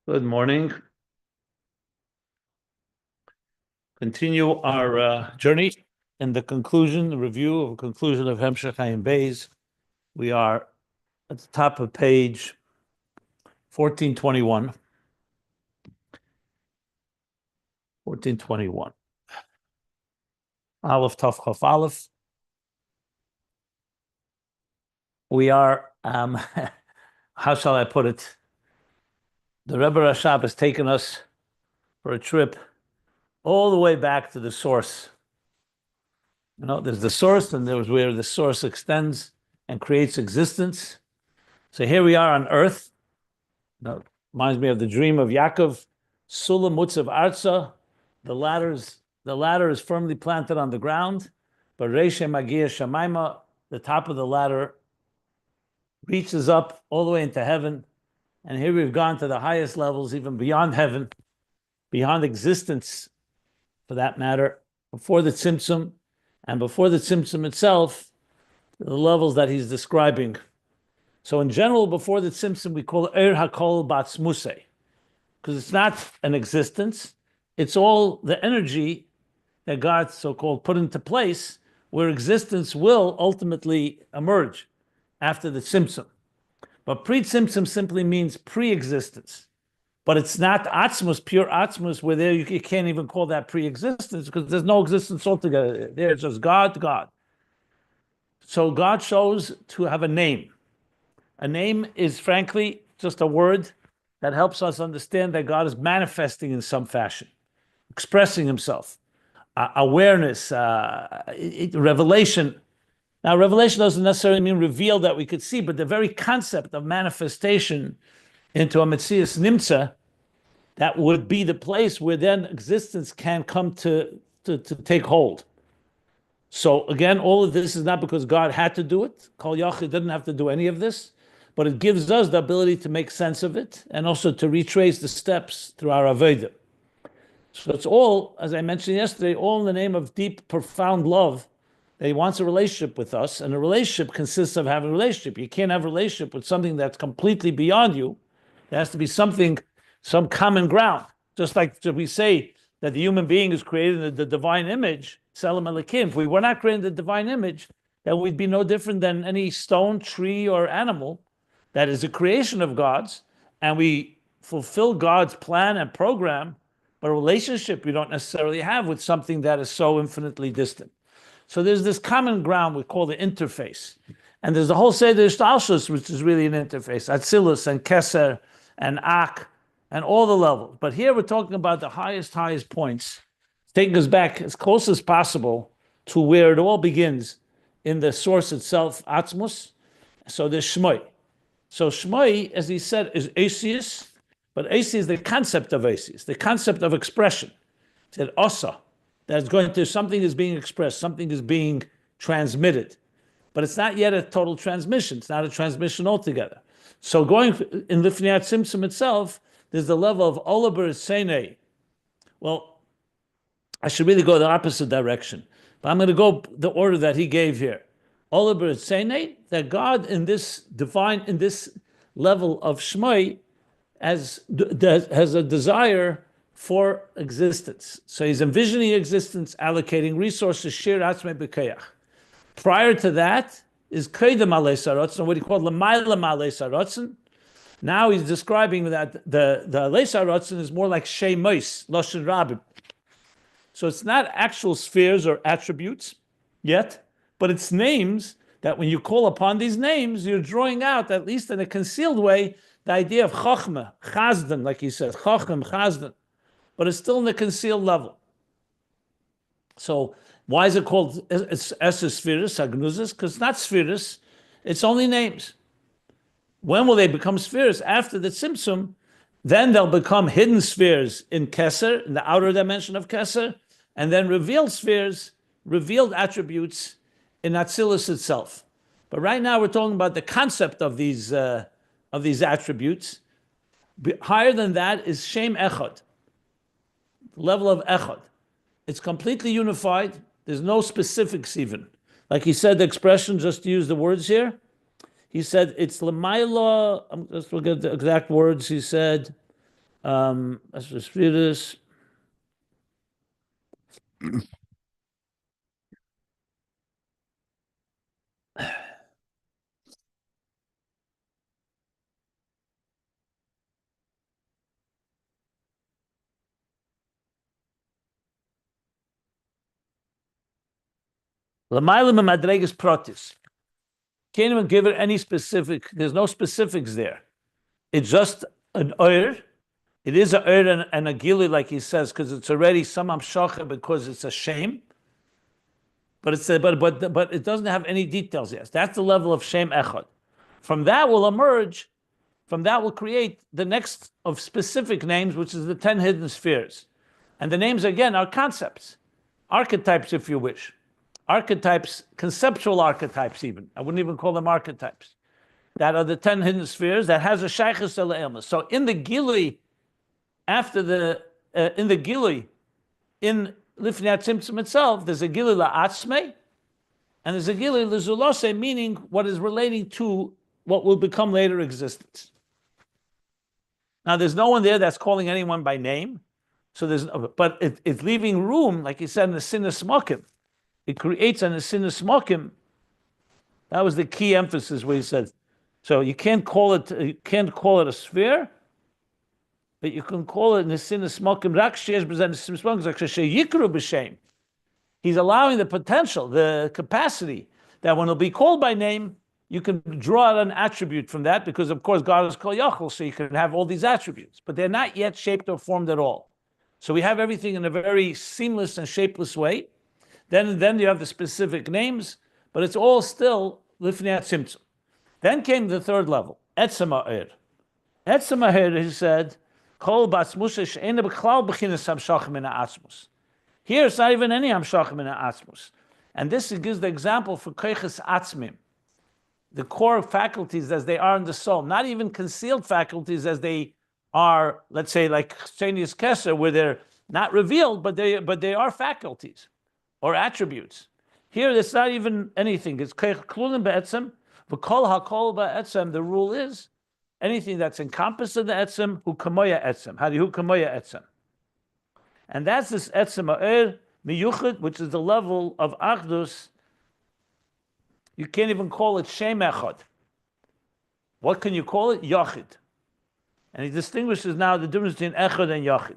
Good morning. Continue our journey in the review of conclusion of Ayin Beis. We are at the top of page 1421. 1421. Aleph Taf Chaf Aleph. We are, how shall I put it? The Rebbe Rashab has taken us for a trip all the way back to the source. There's the source, and there's where the source extends and creates existence. So here we are on earth. Reminds me of the dream of Yaakov. Sulam Mutzav Arza. The ladder is firmly planted on the ground. But Reishe Magia Shamaima, the top of the ladder reaches up all the way into heaven. And here we've gone to the highest levels, even beyond heaven, beyond existence, for that matter, before the Tzimtzum, and before the Tzimtzum itself, the levels that he's describing. So in general, before the Tzimtzum, we call it Hakol Batzmus, because it's not an existence. It's all the energy that God so-called put into place, where existence will ultimately emerge after the Tzimtzum. But pre-Tzimtzum simply means pre-existence. But it's not Atzmus, pure Atzmus, where there you can't even call that pre-existence, because there's no existence altogether. There's just God, God. So God shows to have a name. A name is, frankly, just a word that helps us understand that God is manifesting in some fashion, expressing himself, awareness, revelation. Now, revelation doesn't necessarily mean reveal that we could see, but the very concept of manifestation into a Metzias Nimtza, that would be the place where then existence can come to take hold. So again, all of this is not because God had to do it. Kol Yachid didn't have to do any of this, but it gives us the ability to make sense of it and also to retrace the steps through our Avodah. So it's all, as I mentioned yesterday, all in the name of deep, profound love, that he wants a relationship with us. And a relationship consists of having a relationship. You can't have a relationship with something that's completely beyond you. There has to be something, some common ground. Just like we say that the human being is created in the divine image, Selam Elikim. If we were not created in the divine image, then we'd be no different than any stone, tree, or animal that is a creation of God's, and we fulfill God's plan and program, but a relationship we don't necessarily have with something that is so infinitely distant. So there's this common ground we call the interface. And there's the whole Seder Ishtalshus, which is really an interface, Atzilus and Keser and Ak and all the levels. But here we're talking about the highest points, taking us back as close as possible to where it all begins in the source itself, Atzmus. So there's Shmoi. So Shmoi, as he said, is Asius, but Asius is the concept of Asius, the concept of expression. He said Osa, that's going to, something is being expressed, something is being transmitted. But it's not yet a total transmission. It's not a transmission altogether. So going in Lifnei Tzimtzum itself, there's the level of Olaber Seinei. Well, I should really go the opposite direction. But I'm going to go the order that he gave here. Olaber Seinei, that God in this level of Shmoi has a desire for existence. So he's envisioning existence, allocating resources, Shir Atzmei B'Kayach. Prior to that is Kedem Alei Sarotzen, what he called L'mayla Alei Sarotzen. Now he's describing that the Alei Sarotzen is more like Shei Mois, Loshen Rabin. So it's not actual spheres or attributes yet, but it's names that when you call upon these names, you're drawing out, at least in a concealed way, the idea of Chochmah, Chazdan, like he says, Chochem, Chazdan. But it's still in the concealed level. So why is it called Esser Spheres, Agnuzis? Because it's not spheres, it's only names. When will they become spheres? After the Tzimtzum, then they'll become hidden spheres in Keser, in the outer dimension of Keser, and then revealed spheres, revealed attributes in Atzilus itself. But right now we're talking about the concept of these attributes. Higher than that is Shem Echad, the level of Echad. It's completely unified. There's no specifics even. Like he said, the expression, just to use the words here, he said it's Lamaila, let's look at the exact words. He said, Let's just read this. L'mayla madregas protis. Can't even give it any specific. There's no specifics there. It's just an oir. It is an oir and a gili, like he says, because it's already some amshacha because it's a shame. But it's but it doesn't have any details yet. That's the level of shem echad. From that will emerge. From that will create the next of specific names, which is the 10 hidden spheres. And the names again are concepts, archetypes, if you wish. Archetypes, conceptual archetypes even. I wouldn't even call them archetypes. That are the 10 hidden spheres that has a shaykhus el. So in the gili, after the, in the gili, in Lifnei Tzimtzum itself, there's a gili la'atzmei, and there's a gili l'zulose, meaning what is relating to what will become later existence. Now, there's no one there that's calling anyone by name, so there's, but it's leaving room, like he said in the Sinus Mokim. It creates an Sinus Mokim. That was the key emphasis where he said, so you can't call it a sphere, but you can call it Sinus Mokim. He's allowing the potential, the capacity that when it'll be called by name, you can draw out an attribute from that, because of course God is called Yecholes, so you can have all these attributes, but they're not yet shaped or formed at all. So we have everything in a very seamless and shapeless way. Then you have the specific names, but it's all still Lifnei Tzimtzum. Then came the third level, Etzem ha'er. Etzem ha'er, he said, Kol b'atzmus she'ena b'klal b'chinas hamshachim min ha'atzmus. Here it's not even any hamshachim min ha'atzmus. And this gives the example for koiches atzmim, the core faculties as they are in the soul, not even concealed faculties as they are, let's say, like Shenius Kesser, where they're not revealed, but they are faculties or attributes. Here, it's not even anything. It's klulim be'etzem, v'kol hakol be'etzem. The rule is anything that's encompassed in the etzem, hu kamoya etzem. How do you hu kamoya etzem? And that's this etzem ha'er miyuchid, which is the level of achdus. You can't even call it Shem Echad. What can you call it? Yachid. And he distinguishes now the difference between Echad and Yachid.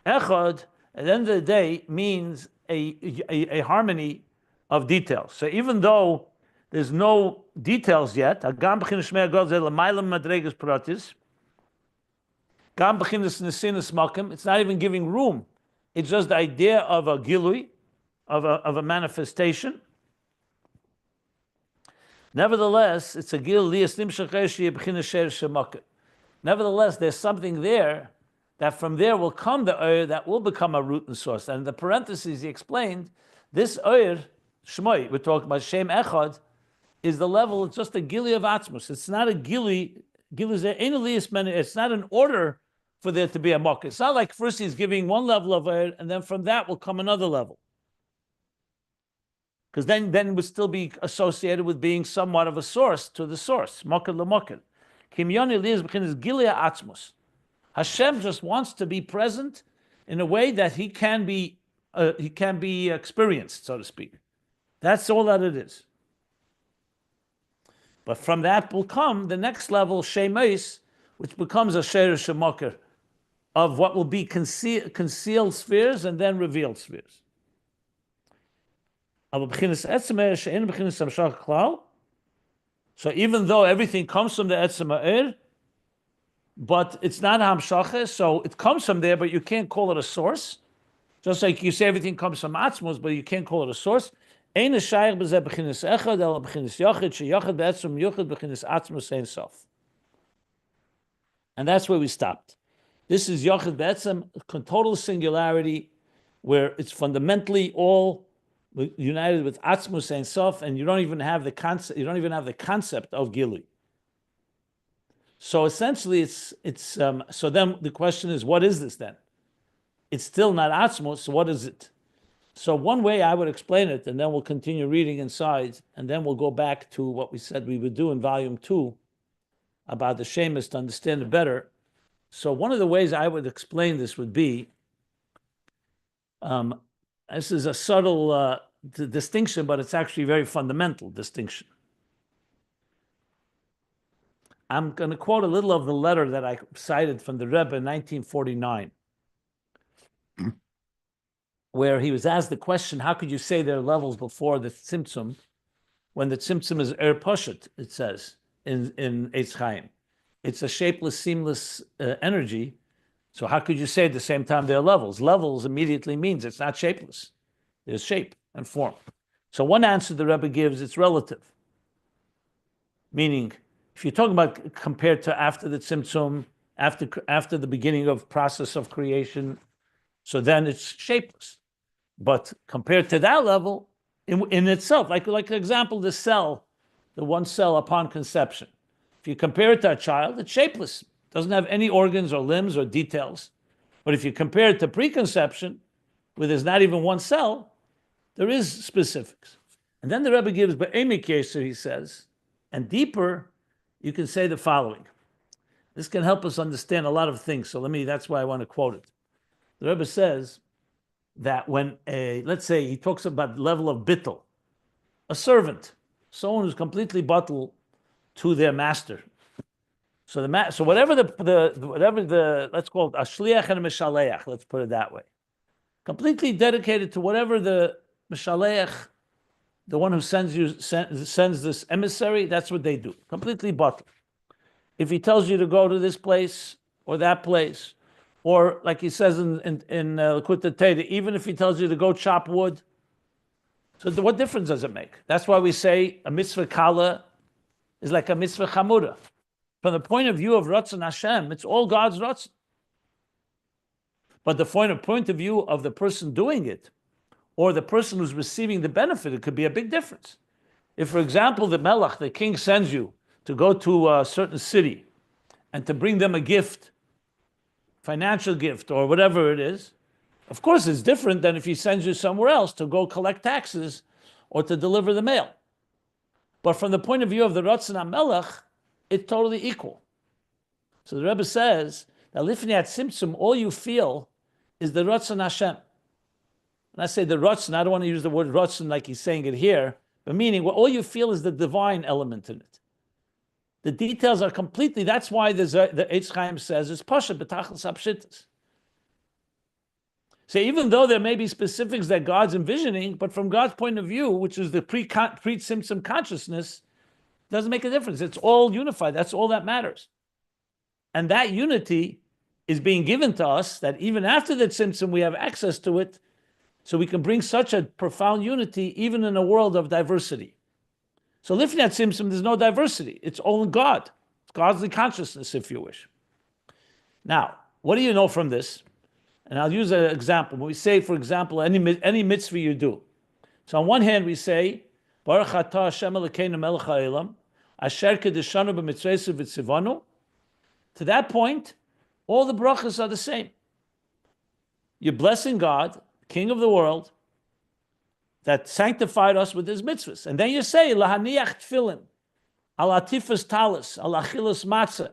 Echad, at the end of the day, means a harmony of details. So even though there's no details yet, it's not even giving room. It's just the idea of a gilui, of a manifestation. Nevertheless, it's a gil lias nimshachei b'chinas sher shemakeh. Nevertheless, there's something there that from there will come the oir that will become a root and source. And in the parentheses, he explained, this oir, shmoi, we're talking about Shem Echad, is the level, it's just a gili of Atzmus. It's not a gili, it's not an order for there to be a mock. It's not like first he's giving one level of oir, and then from that will come another level. Because then it would still be associated with being somewhat of a source to the source. Moked l'moked. Kimyoni lias b'chinas gilia atzmus. Hashem just wants to be present in a way that he can be experienced, so to speak. That's all that it is. But from that will come the next level, Shem HaAtzmi, which becomes a Sher Shemoker of what will be concealed spheres and then revealed spheres. So even though everything comes from the Etzem ha'er, but it's not hamshacha, so it comes from there, but you can't call it a source. Just like you say everything comes from Atzmus, but you can't call it a source. And that's where we stopped. This is Yochid Be'etzem, total singularity, where it's fundamentally all united with Atzmus Ein Sof, and you don't even have the concept. You don't even have the concept of Gili. So essentially, it's so then the question is, what is this then? It's still not Atzmus. So what is it? So one way I would explain it, and then we'll continue reading inside, and then we'll go back to what we said we would do in volume 2 about the Shemus to understand it better. So one of the ways I would explain this would be, this is a subtle distinction, but it's actually a very fundamental distinction. I'm going to quote a little of the letter that I cited from the Rebbe in 1949, where he was asked the question, how could you say there are levels before the Tzimtzum, when the Tzimtzum is Pashut, it says in Eitz Chaim. It's a shapeless, seamless energy. So how could you say at the same time there are levels? Levels immediately means it's not shapeless. There's shape and form. So one answer the Rebbe gives, it's relative. Meaning, if you're talking about compared to after the Tzimtzum, after the beginning of process of creation, so then it's shapeless. But compared to that level, in itself, like an example, the cell, the one cell upon conception. If you compare it to a child, it's shapeless. It doesn't have any organs or limbs or details. But if you compare it to preconception, where there's not even one cell, there is specifics. And then the Rebbe gives, but Keser, he says, and deeper, you can say the following. This can help us understand a lot of things. So that's why I want to quote it. The Rebbe says that when let's say he talks about the level of bittul, a servant, someone who's completely bottled to their master. So whatever the let's call it a shliach and a mishaleach, let's put it that way, completely dedicated to whatever the mishaleach, the one who sends this emissary, that's what they do. Completely bottled. If he tells you to go to this place or that place, or like he says in Likutei Torah, even if he tells you to go chop wood, so what difference does it make? That's why we say a mitzvah kala is like a mitzvah chamura. From the point of view of Ratzon Hashem, it's all God's Ratzon. But the point of view of the person doing it, or the person who's receiving the benefit, it could be a big difference. If, for example, the melech, the king, sends you to go to a certain city and to bring them a gift, financial gift or whatever it is, of course it's different than if he sends you somewhere else to go collect taxes or to deliver the mail. But from the point of view of the Ratzon HaMelech, it's totally equal. So the Rebbe says that Lifnei Tzimtzum, all you feel is the Ratzon Hashem. And I say the Ratzon, I don't want to use the word Ratzon like he's saying it here, but meaning all you feel is the divine element in it. The details are completely, that's why the Eitz Chaim says it's Pasha B'tachlis HaPshitas. So even though there may be specifics that God's envisioning, but from God's point of view, which is the pre-Tzimtzum consciousness, doesn't make a difference. It's all unified. That's all that matters. And that unity is being given to us that even after the Tzimtzum, we have access to it, so we can bring such a profound unity even in a world of diversity. So Lifnei Tzimtzum, there's no diversity. It's all in God. It's godly consciousness, if you wish. Now, what do you know from this? And I'll use an example. When we say, for example, any mitzvah you do. So on one hand, we say, Baruch atah Hashem Elokeinu melech ha'olam, asher kedeshanu b'mitzvosav v'tzivanu. To that point, all the brachas are the same. You're blessing God, King of the world, that sanctified us with his mitzvahs. And then you say, lahaniach tefillin, al atifas talis, al achilas matzah,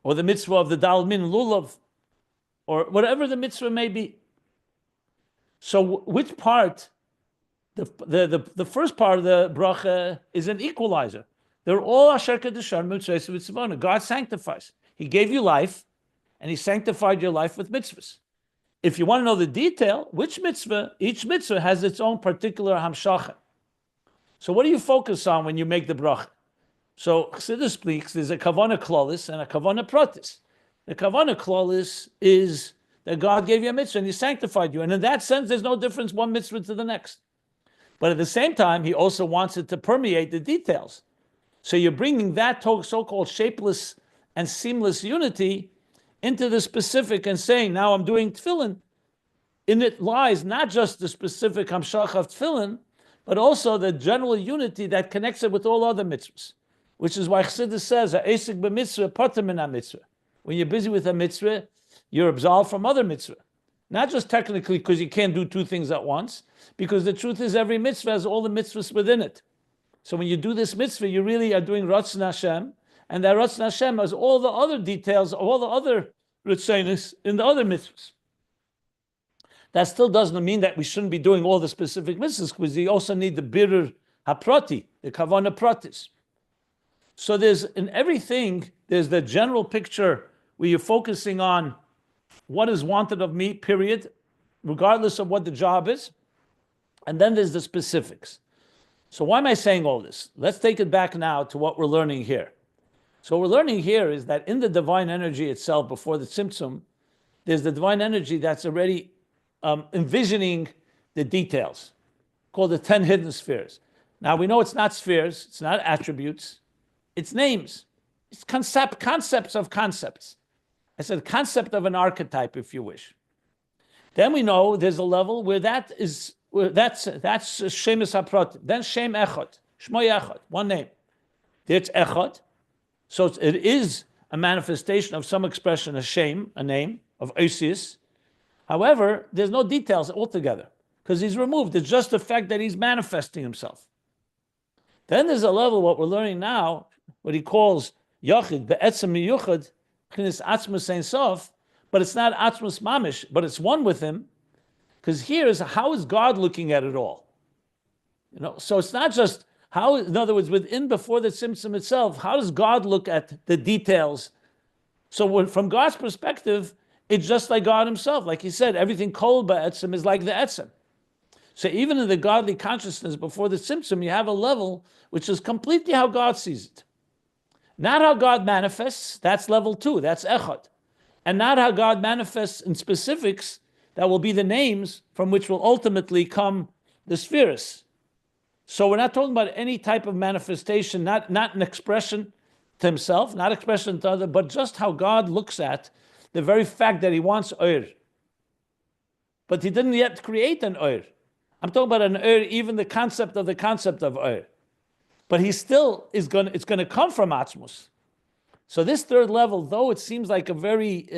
or the mitzvah of the dal min lulav, or whatever the mitzvah may be. So which part, the first part of the bracha is an equalizer. They're all asher kedushan mitzvahs v'tzivanu. God sanctifies. He gave you life, and he sanctified your life with mitzvahs. If you want to know the detail, which mitzvah, each mitzvah has its own particular hamshacha. So what do you focus on when you make the bracha? So Chassidus speaks, there's a kavanah klalis and a kavanah pratis. The kavanah klalis is that God gave you a mitzvah and he sanctified you. And in that sense, there's no difference one mitzvah to the next. But at the same time, he also wants it to permeate the details. So you're bringing that so-called shapeless and seamless unity into the specific and saying, now I'm doing tefillin. In it lies not just the specific hamshach of tefillin, but also the general unity that connects it with all other mitzvahs. Which is why Chassidus says, "Ha'esek b'mitzvah patur min ha'mitzvah." When you're busy with a mitzvah, you're absolved from other mitzvah. Not just technically because you can't do two things at once, because the truth is every mitzvah has all the mitzvahs within it. So when you do this mitzvah, you really are doing Ratzon Hashem, and that Ratzon Hashem has all the other details, all the other Ritzonos in the other mitzvahs. That still doesn't mean that we shouldn't be doing all the specific mitzvahs, because you also need the birur haprati, the kavana pratis. So there's in everything, there's the general picture where you're focusing on what is wanted of me, period, regardless of what the job is. And then there's the specifics. So why am I saying all this? Let's take it back now to what we're learning here. So what we're learning here is that in the divine energy itself, before the tzimtzum, there's the divine energy that's already envisioning the details, called the 10 hidden spheres. Now we know it's not spheres, it's not attributes, it's names. It's concepts of concepts. I said concept of an archetype, if you wish. Then we know there's a level where that's Shem HaAtzmi. Then Shem Echad, Shmo Echad, one name. There's Echad. So it is a manifestation of some expression, a Shem, a name of Isis. However, there's no details altogether because he's removed. It's just the fact that he's manifesting himself. Then there's a level, what we're learning now, what he calls Yachid, Etzem Miyuchad, Atzmus Ein Sof, but it's not Atzmus Mamish, but it's one with him. Because here is how is God looking at it all? So it's not just how, in other words, within before the Tzimtzum itself, how does God look at the details? So from God's perspective, it's just like God himself. Like he said, everything kol ba'etzem is like the etzem. So even in the godly consciousness before the Tzimtzum, you have a level which is completely how God sees it. Not how God manifests, that's level 2, that's echad. And not how God manifests in specifics, that will be the names from which will ultimately come the spheres. So we're not talking about any type of manifestation, not an expression to himself, not expression to other, but just how God looks at the very fact that he wants Ur. But he didn't yet create an Ur. I'm talking about an Ur, even the concept of Ur. But he still is it's going to come from Atzmus. So this third level, though it seems like a very,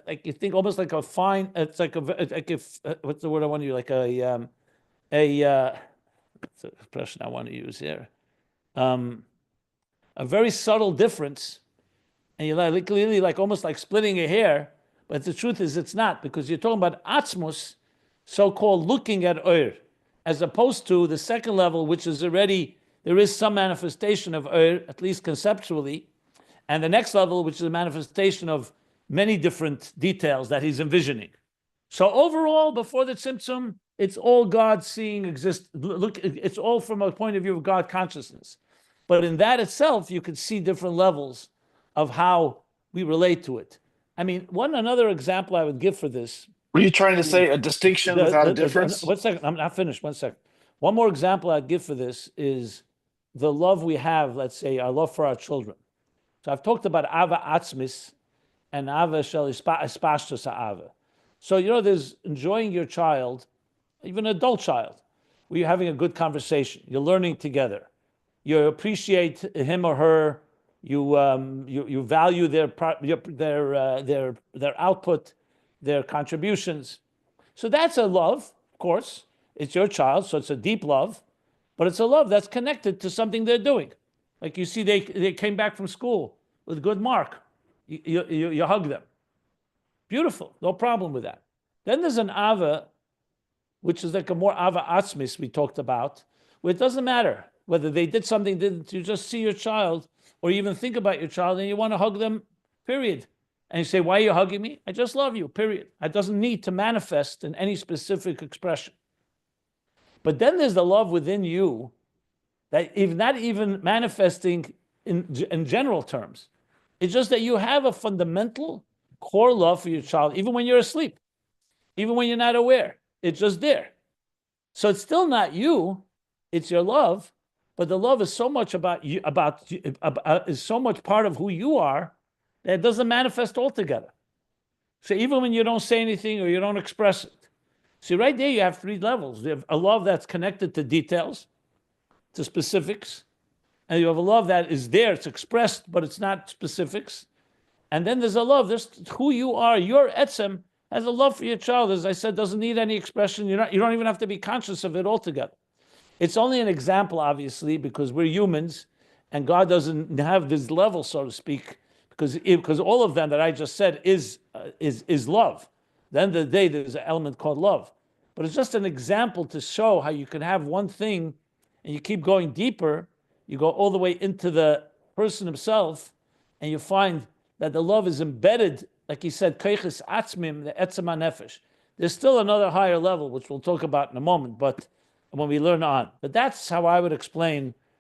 like you think almost like a fine, it's like what's the word I want to use? Like what's the expression I want to use here? A very subtle difference. And you're like clearly like almost like splitting a hair, but the truth is it's not, because you're talking about Atzmus, so-called looking at Ur, as opposed to the second level, which is already, there is some manifestation of Ur, at least conceptually, and the next level, which is a manifestation of many different details that he's envisioning. So overall, before the Tzimtzum, it's all God seeing exist. Look, it's all from a point of view of God consciousness. But in that itself, you can see different levels of how we relate to it. I mean, another example I would give for this. Were you trying to say a distinction without a difference? 1 second, I'm not finished, 1 second. One more example I'd give for this is the love we have, let's say, our love for our children. So I've talked about Ava Atzmis and Ava Shel Ispashtus Ava. So, there's enjoying your child, even an adult child, where you're having a good conversation, you're learning together, you appreciate him or her, you value their output, their contributions. So that's a love, of course. It's your child, so it's a deep love, but it's a love that's connected to something they're doing. Like you see, they came back from school with a good mark. You hug them. Beautiful, no problem with that. Then there's an Ava, which is like a more Ava Atzmis we talked about, where it doesn't matter whether they did something, didn't. You just see your child, or you even think about your child, and you want to hug them, period. And you say, why are you hugging me? I just love you, period. It doesn't need to manifest in any specific expression. But then there's the love within you that if not even manifesting in general terms. It's just that you have a fundamental core love for your child, even when you're asleep, even when you're not aware. It's just there. So it's still not you, it's your love, but the love is so much about you, is so much part of who you are that it doesn't manifest altogether. So even when you don't say anything or you don't express it. See, right there you have 3 levels. You have a love that's connected to details, to specifics, and you have a love that is there, it's expressed, but it's not specifics. And then there's a love, there's who you are. Your Etzem has a love for your child, as I said, doesn't need any expression. You don't even have to be conscious of it altogether. It's only an example, obviously, because we're humans, and God doesn't have this level, so to speak, because all of them that I just said is love. At the end of the day, there's an element called love, but it's just an example to show how you can have one thing, and you keep going deeper. You go all the way into the person himself, and you find that the love is embedded, like he said, Koiches Atzmim, the Etzem HaNefesh. There's still another higher level, which we'll talk about in a moment, but when we learn on. But that's how I would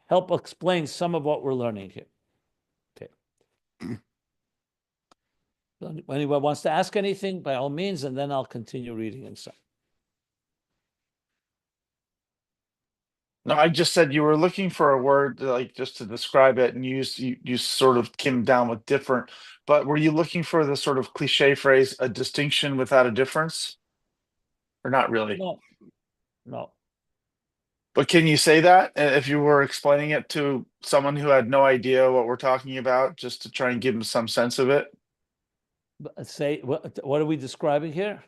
help explain some of what we're learning here. Okay. Anyone wants to ask anything, by all means, and then I'll continue reading inside. No, I just said you were looking for a word like just to describe it, and you sort of came down with different. But were you looking for the sort of cliche phrase, a distinction without a difference, or not really? No. But can you say that if you were explaining it to someone who had no idea what we're talking about, just to try and give them some sense of it? Say what are we describing here?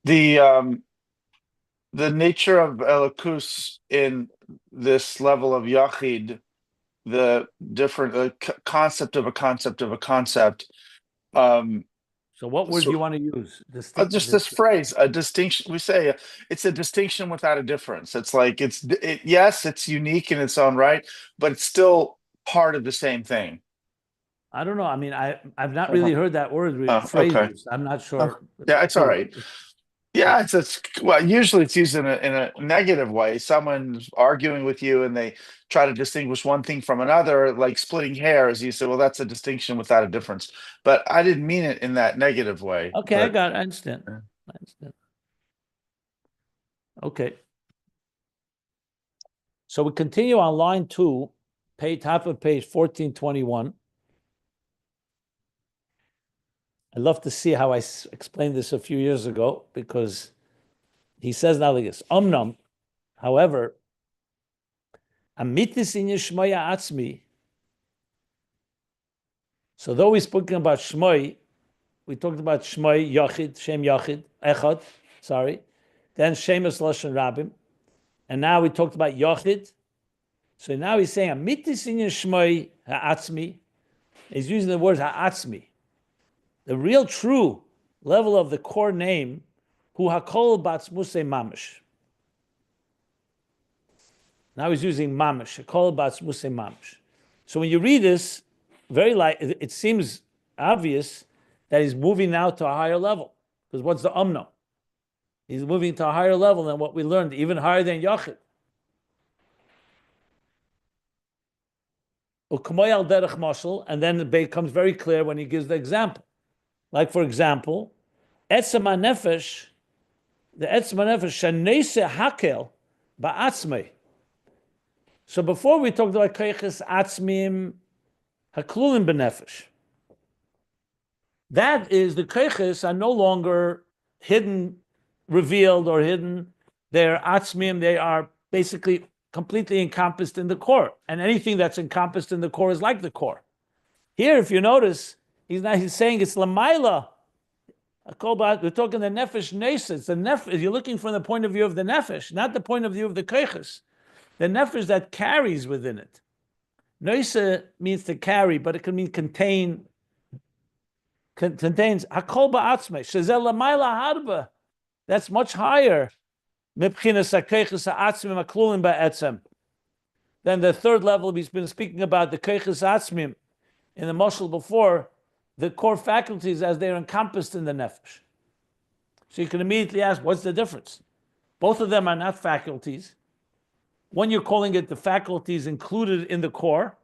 The nature of Elokus in this level of Yachid, the different concept of a concept of a concept. So what word do you want to use? Just this phrase, a distinction. We say it's a distinction without a difference. It's like yes, it's unique in its own right, but it's still part of the same thing. I don't know. I mean, I've not really heard that word phrase. Okay. I'm not sure. Yeah, it's all right. Yeah, well, usually it's used in a negative way. Someone's arguing with you and they try to distinguish one thing from another, like splitting hairs. You say, well, that's a distinction without a difference. But I didn't mean it in that negative way. Okay, but, I got it. I understand. Okay. So we continue on line 2, top of page 1421. I'd love to see how I explained this a few years ago, because he says now like this, Omnam, however, Amitis in Shem HaAtzmi. So though we're speaking about Shmoi, we talked about Shmoi, Yachid, Shem Yachid, Echad, then Shemus Lashon Rabim, and now we talked about Yachid. So now he's saying Amitis in Shmoi HaAtzmi. He's using the word HaAtzmi. The real true level of the core name, hu hakol b'atzmus mamish. Now he's using mamish, hakol b'atzmus mamish. So when you read this, it seems obvious that he's moving now to a higher level. Because what's the umno? He's moving to a higher level than what we learned, even higher than Yachid. U'kamoy al derech mashal, and then it becomes very clear when he gives the example. Like, for example, Etzem HaNefesh, the Etzem HaNefesh, Shanese Hakel Ba'atzmei. So before we talked about Koiches Atzmim Haklulim B'Nefesh. That is, the Koiches are no longer hidden, revealed, or hidden. They're Atzmim, they are basically completely encompassed in the core. And anything that's encompassed in the core is like the core. Here, if you notice, he's saying it's Lamaila. We're talking the Nefesh Nesa. It's the Nefesh. You're looking from the point of view of the Nefesh, not the point of view of the Koiches. The Nefesh that carries within it. Nesa means to carry, but it can mean contains. Hakol ba'atzmei. Shezel Lamaila harba. That's much higher. Mibchinas haKoiches ha'atzmim haklulim ba'etzem. Then the third level, he's been speaking about the Koiches Atzmim in the mashal before, the core faculties as they're encompassed in the nefesh. So you can immediately ask, what's the difference? Both of them are not faculties. One, you're calling it the faculties included in the core,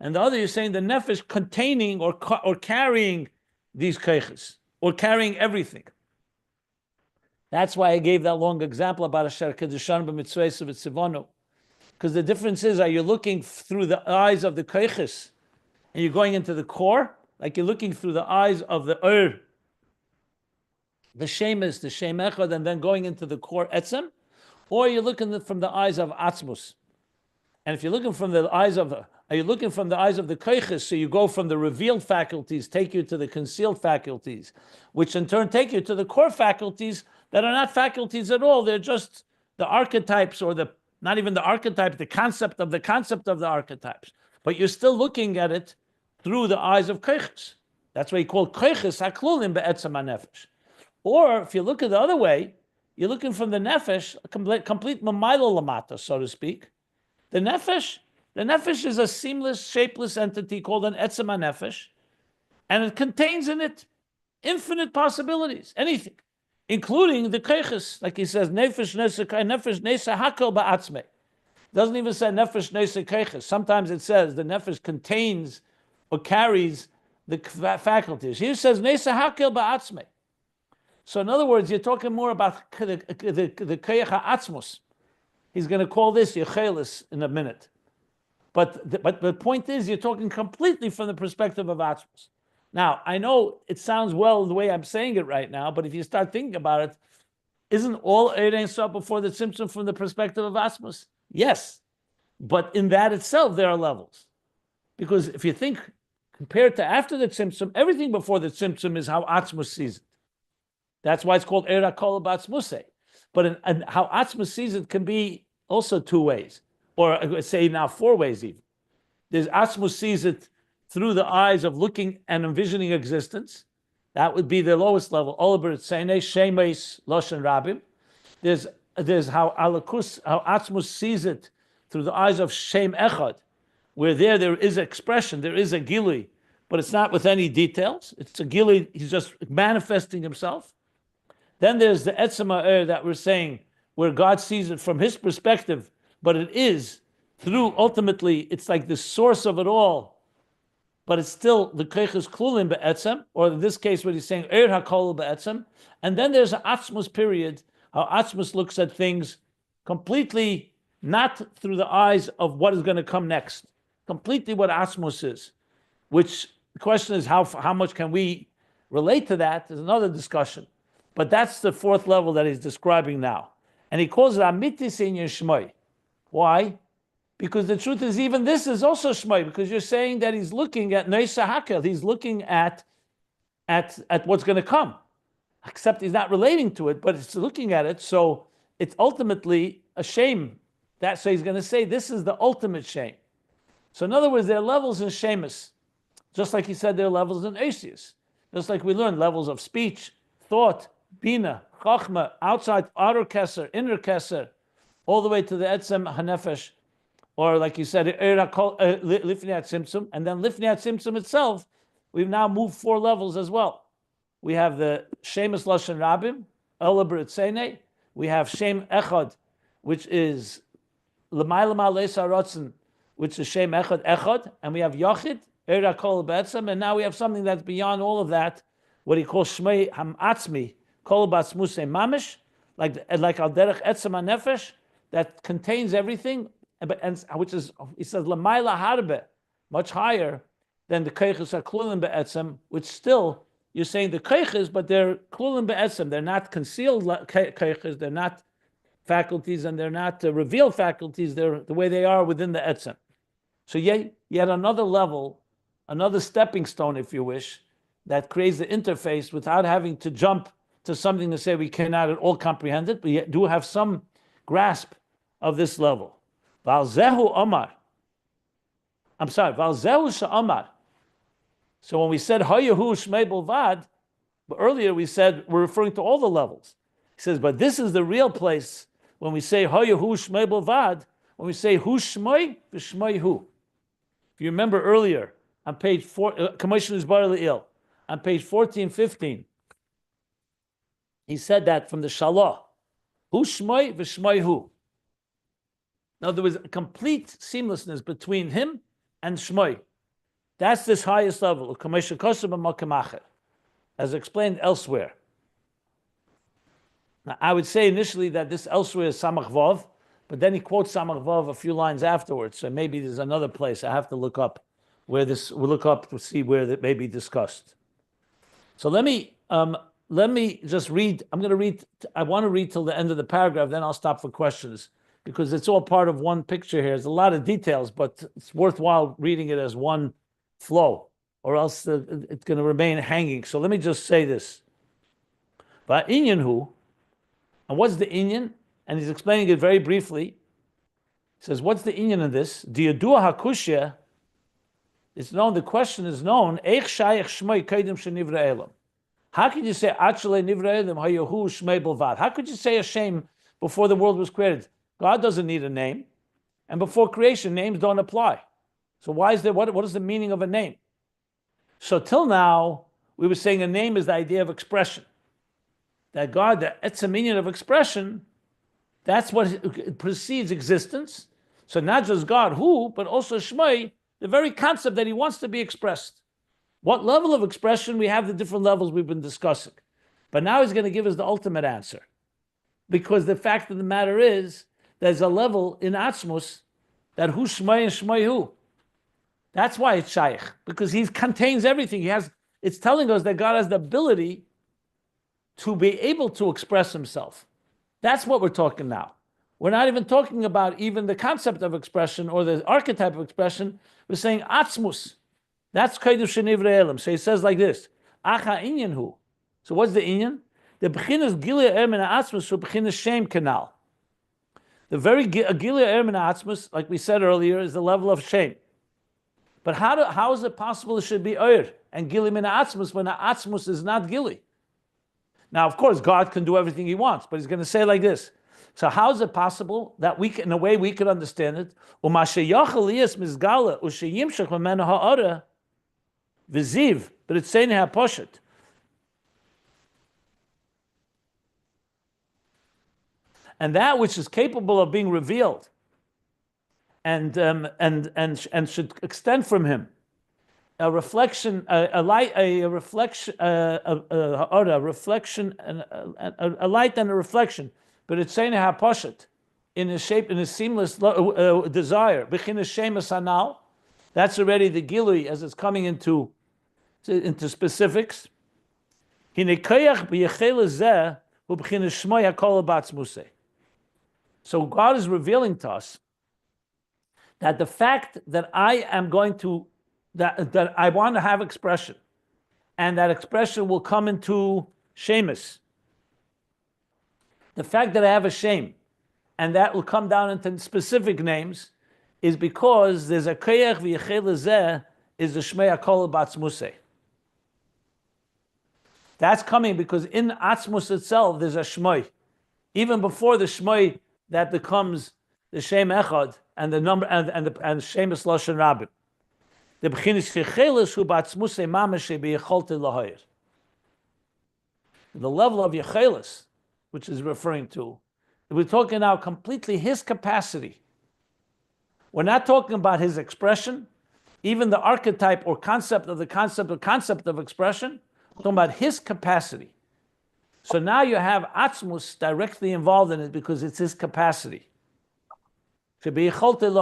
and the other, you're saying the nefesh containing or carrying these koiches, or carrying everything. That's why I gave that long example about Asher Kedushan b'mitzvahs v'tzivonu. Because the difference is, are you looking through the eyes of the koiches, and you're going into the core, like you're looking through the eyes of the the Shemus, the Shem Echad, and then going into the core Etzem, or you're looking from the eyes of Atzmus. And if you're looking from the eyes of, are you looking from the eyes of the koiches? So you go from the revealed faculties, take you to the concealed faculties, which in turn take you to the core faculties that are not faculties at all. They're just the archetypes, or not even the archetype, the concept of the archetypes, but you're still looking at it through the eyes of koiches. That's why he called koiches haklulim be'etzem HaNefesh. Or if you look at the other way, you're looking from the nefesh, a complete mamaylo lamata, so to speak. The nefesh is a seamless, shapeless entity called an Etzem HaNefesh, and it contains in it infinite possibilities, anything, including the koiches, like he says, nefesh nesa hakel ba'atzmei. Doesn't even say nefesh nesa koiches. Sometimes it says the nefesh contains or carries the faculties. Here it says nesa hakel ba'atzmei. So in other words, you're talking more about the koyach Atzmus. He's going to call this Yecholes in a minute. But the point is, you're talking completely from the perspective of Atzmus. Now, I know it sounds well the way I'm saying it right now, but if you start thinking about it, isn't all Ein Sof before the Tzimtzum from the perspective of Atzmus? Yes. But in that itself, there are levels. Because if you think, compared to after the Tzimtzum, everything before the Tzimtzum is how Atzmus sees it. That's why it's called Eira Kol B'Atzmusei. But in how Atzmus sees it can be also two ways, or say now four ways even. There's Atzmus sees it through the eyes of looking and envisioning existence. That would be the lowest level. Olaber Tzeinei, Shem HaAtzmi, Loshen Rabim. There's how Atzmus sees it through the eyes of Shem Echad, where there is expression, there is a gilui, but it's not with any details. It's a gilui, he's just manifesting himself. Then there's the Etzem that we're saying, where God sees it from his perspective, but it is through, ultimately, it's like the source of it all, but it's still the koiches klulim be'etzem, or in this case, what he's saying, hakol be'etzem. And then there's an Atzmus period, how Atzmus looks at things completely not through the eyes of what is going to come next, completely what Atzmus is, which the question is how much can we relate to that is another discussion. But that's the fourth level that he's describing now. And he calls it Amitis in Shmoi. Why? Because the truth is, even this is also Shmoi, because you're saying that he's looking at Neisa Hakel, he's looking at what's going to come. Except he's not relating to it, but it's looking at it, so it's ultimately a shame. So he's going to say this is the ultimate shame. So in other words, there are levels in Shemus. Just like he said, there are levels in Asius. Just like we learned levels of speech, thought, Bina, Chachma, outside, outer Kesser, inner Kesser, all the way to the Etzem HaNefesh, or like you said, Lifnei Tzimtzum, and then Lifnei Tzimtzum itself, we've now moved 4 levels as well. We have the Shemus Lashon Rabim, Elaber Tzeinei, we have Shem Echad, which is L'may L'may Leisa Rotzen, which is Shem Echad, and we have Yachid, Eira Kol B'Etzem, and now we have something that's beyond all of that, what he calls Shem HaAtzmi, Kol B'Atzmus Mamish, like Al Derech Etzem HaNefesh, that contains everything, and which is, he says, L'mayla Harbe, much higher than the Koiches HaKlulim Be'etzem, which still, you're saying the Koiches, but they're Klulim Be'etzem, they're not concealed Koiches, they're not faculties, and they're not revealed faculties, they're the way they are within the Etzem. So yet another level, another stepping stone, if you wish, that creates the interface without having to jump to something to say we cannot at all comprehend it, but yet do have some grasp of this level. Valzehu Omar. I'm sorry, Valzehu Sha'omar. So when we said Hayahu Shmei Bolvad, but earlier we said we're referring to all the levels. He says, but this is the real place when we say Hayahu Shmei Bolvad, when we say Hu Shmei v'Shmei Hu. If you remember earlier on page 4, Commissioner's Bar Le'il, on page 14, 15, he said that from the Shalah. Hu Shmoi v'Shmoi Hu. Now there was a complete seamlessness between him and Shmoi. That's this highest level of Kamesha Kosab and Makamacher, as explained elsewhere. Now I would say initially that this elsewhere is Samach Vav, but then he quotes Samach Vav a few lines afterwards. So maybe there's another place I have to look up where this. We'll look up to see where that may be discussed. So let me just read. I'm going to read. I want to read till the end of the paragraph. Then I'll stop for questions because it's all part of one picture here. There's a lot of details, but it's worthwhile reading it as one flow, or else it's going to remain hanging. So let me just say this. But Inyan Hu, and what's the Inyan? and he's explaining it very briefly. He says, what's the inyan of this? Diyadua hakushya, it's known, the question is known, Eich shayach shmoi kaidim shenivra elam. How could you say actually nivra elam hayahu shmei bilvad? How could you say a shame before the world was created? God doesn't need a name. And before creation, names don't apply. So why is there, what is the meaning of a name? So till now, we were saying a name is the idea of expression. That God, the Etzem meaning of expression, that's what precedes existence. So not just God, who, but also Shmai, the very concept that he wants to be expressed. What level of expression? We have the different levels we've been discussing. But now he's going to give us the ultimate answer. Because the fact of the matter is, there's a level in Atzmus that who Shmai and Shmai who. That's why it's Shaykh, because he contains everything. It's telling us that God has the ability to be able to express himself. That's what we're talking now. We're not even talking about even the concept of expression or the archetype of expression. We're saying Atzmus. That's Kodesh Shenivra Elam. So he says like this, Acha Inyan hu. So what's the Inyan? The Bechinas Gilia Ermin Atzmus, so Bechinas Shem Canal. The very Gilia Ermin Atzmus, like we said earlier, is the level of shame. But how is it possible it should be Oyer and Gili Min Atzmus when Atzmus is not Gili? Now, of course, God can do everything he wants, but he's going to say like this. So how is it possible that we can, in a way we could understand it? Viziv, but it's saying poshet. And that which is capable of being revealed and should extend from him, a reflection, a light, a reflection, a reflection, a light and a reflection. But it's saying poshet in a shape, in a seamless desire. B'chinas shemus hanal. That's already the gilui as it's coming into specifics. So God is revealing to us that the fact that I am going to, that I want to have expression, and that expression will come into shemus. The fact that I have a shame, and that will come down into specific names, is because there's a koyach v'yechelezeh is the shmei hakol b'atzmusei. That's coming because in Atzmus itself there's a shmei. Even before the shmei that becomes the shem echad and the number and shemus lashon rabim. The b'chinas yecholes hu b'atzmusei mamash b'yecholte lahoyer. The level of Yecholes, which is referring to, we're talking now completely his capacity. We're not talking about his expression, even the archetype or concept of expression. We're talking about his capacity. So now you have Atzmus directly involved in it because it's his capacity. His power. Before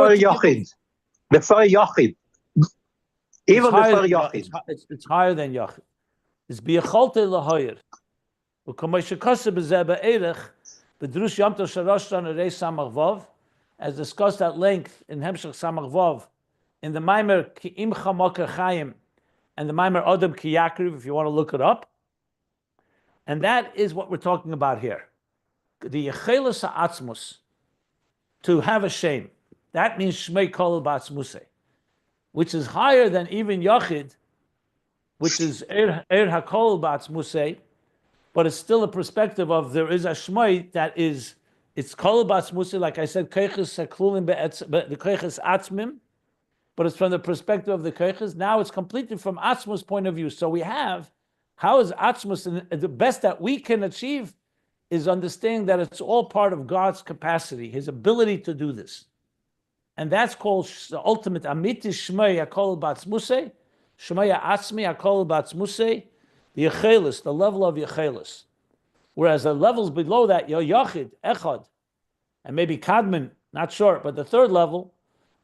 Yochid. Even before Yochid. It's higher than Yochid. It's biyacholte lahoyer. As discussed at length in Hemshech Samach Vav, in the Maimer Ki Imcha Moker Chaim and the Maimer Odom Ki Yakriv, if you want to look it up. And that is what we're talking about here. The Yecholes HaAtzmus, to have a shame. That means Shmei Kol B'Atzmusei, which is higher than even Yochid, which is Er HaKol B'Atzmusei, but it's still a perspective of there is a Shmei that is, it's Kol B'Atzmusei, like I said, Koiches Haklulim the Koiches Atzmim, but it's from the perspective of the Koiches. Now it's completely from Atzmus' point of view. So we have, how is Atzmus, and the best that we can achieve is understanding that it's all part of God's capacity, his ability to do this. And that's called the ultimate Amiti Shmei HaKol B'Atzmusei, Shmei HaAtzmi HaKol B'Atzmusei, the Yecholes, the level of Yecholes. Whereas the levels below that, Yochid, Echad, and maybe Kadmon, not sure, but the third level,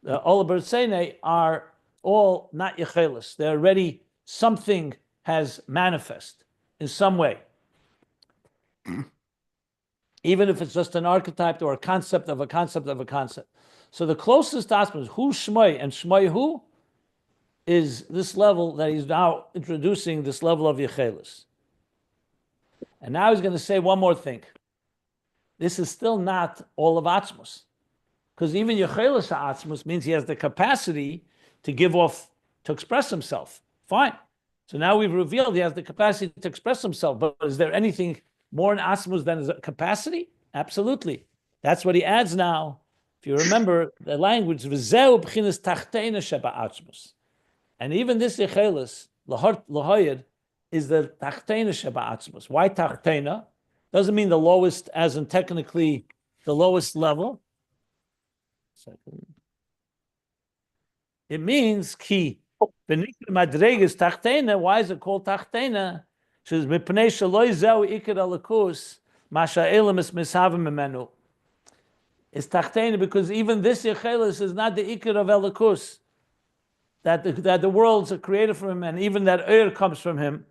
the Ola B'Rtzeine, are all not Yecholes. They're already, something has manifest in some way. Even if it's just an archetype or a concept of a concept of a concept. So the closest aspect is Hu Shmei, and Shmei Hu is this level that he's now introducing, this level of Yecholes. And now he's going to say one more thing. this is still not all of Atzmus. Because even Yecholes HaAtzmus means he has the capacity to give off, to express himself. Fine. So now we've revealed he has the capacity to express himself. But is there anything more in Atzmus than his capacity? Absolutely. That's what he adds now. If you remember the language, V'zeu b'chinas Tachtonoh She'bAtzmus. And even this Yecholes, L'hoyed, is the Tachtonoh She'bAtzmus. Why Tachtonoh? Doesn't mean the lowest, as in technically the lowest level. Second. It means ki. Madregas Tachtonoh. Why is it called Tachtonoh? Says mipnei shaloi zeu ikar alakus masha elam is mishavim memenu. It's Tachtonoh because even this Yecholes is not the ikar of Elikus. That the worlds are created from him, and even that comes from him.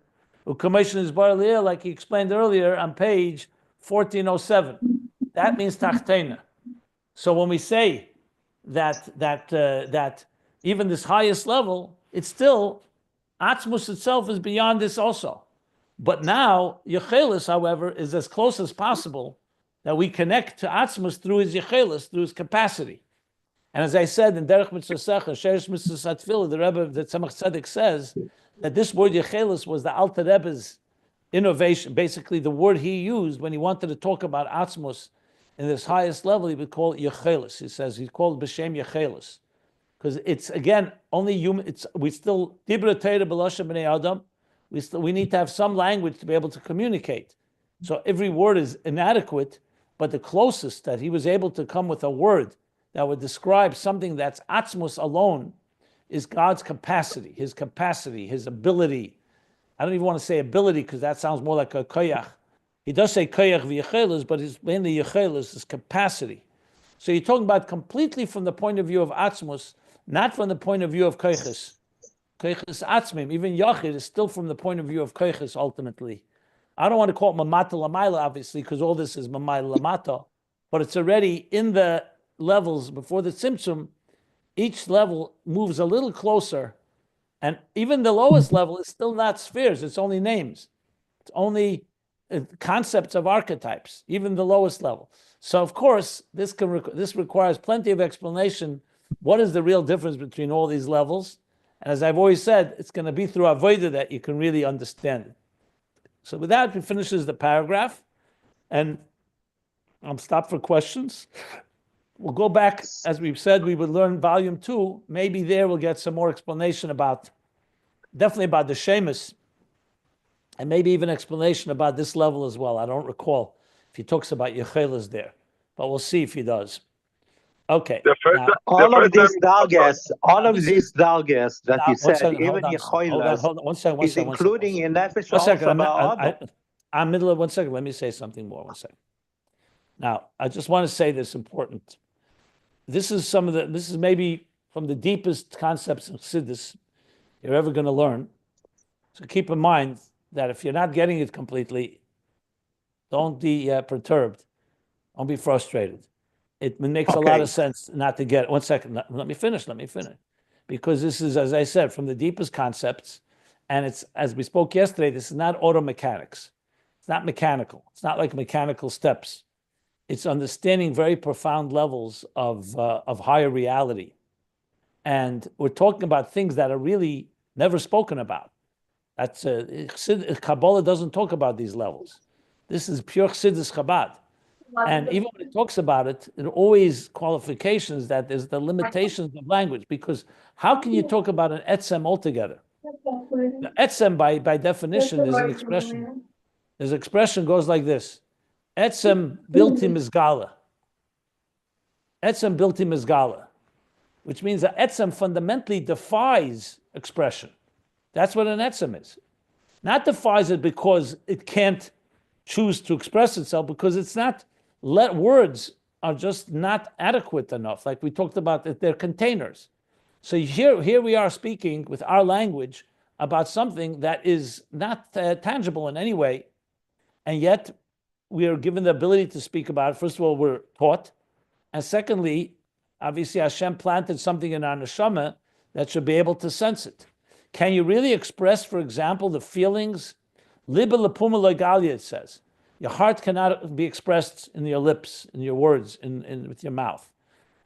U'kameshin is bar li'el, like he explained earlier on page 1407. That means Tachtonoh. So when we say that even this highest level, it's still Atzmus itself is beyond this also. But now Yecholes, however, is as close as possible that we connect to Atzmus through his Yecholes, through his capacity. And as I said in Derech Mitzvah Sheresh Mitzvah Tefillah, the Rebbe, the Tzemach Tzedek says that this word Yecholes was the Alter Rebbe's innovation. Basically, the word he used when he wanted to talk about Atzmus in this highest level, he would call it Yecholes. He says he's called B'Shem Yecholes. Because it's, again, only human. We still, Dibra Teira B'Lashon B'nei Adam, we need to have some language to be able to communicate. So every word is inadequate, but the closest that he was able to come with a word that would describe something that's Atzmus alone is God's capacity, his ability. I don't even want to say ability because that sounds more like a koyach. He does say koyach v'yecholes, but his mainly yecholes is capacity. So you're talking about completely from the point of view of Atzmus, not from the point of view of koyches. Koyches atzmim, even yachid is still from the point of view of koyches ultimately. I don't want to call it mamata lamayla, obviously, because all this is mamayla lamata, but it's already in the levels before the tzimtzum. Each level moves a little closer, and even the lowest level is still not spheres, it's only names. It's only concepts of archetypes, even the lowest level. So of course, this requires plenty of explanation. What is the real difference between all these levels? And as I've always said, it's going to be through avodah that you can really understand it. So with that, we finishes the paragraph, and I'm stopped for questions. We'll go back, as we've said, we would learn volume 2. Maybe there we'll get some more explanation definitely about the Shemus, and maybe even explanation about this level as well. I don't recall if he talks about Yecholes there, but we'll see if he does. Okay. All of these dargas that you said, even Yecholes, is including in HaNefesh also. I'm middle of 1 second. Let me say something more. 1 second. Now, I just want to say this important. This is maybe from the deepest concepts of Chassidus you're ever going to learn. So keep in mind that if you're not getting it completely, don't be perturbed. Don't be frustrated. It makes a lot of sense not to get it. 1 second. Let me finish. Because this is, as I said, from the deepest concepts. And it's, as we spoke yesterday, this is not auto mechanics. It's not mechanical. It's not like mechanical steps. It's understanding very profound levels of higher reality. And we're talking about things that are really never spoken about. That's Kabbalah doesn't talk about these levels. This is pure Chassidus Chabad. And even when it talks about it, it always qualifications that there's the limitations of language, because how can you talk about an Etzem altogether? The Etzem, by definition, is an expression. His expression goes like this: Etzem bilti mizgala. Etzem bilti mizgala, which means that Etzem fundamentally defies expression. That's what an Etzem is. Not defies it because it can't choose to express itself, because it's not. Words are just not adequate enough. Like we talked about, that they're containers. So here we are speaking with our language about something that is not tangible in any way, and yet we are given the ability to speak about it. First of all, we're taught, and secondly, obviously Hashem planted something in our neshama that should be able to sense it. Can you really express, for example, the feelings? Liba lepuma legalia, it says. Your heart cannot be expressed in your lips, in your words, with your mouth.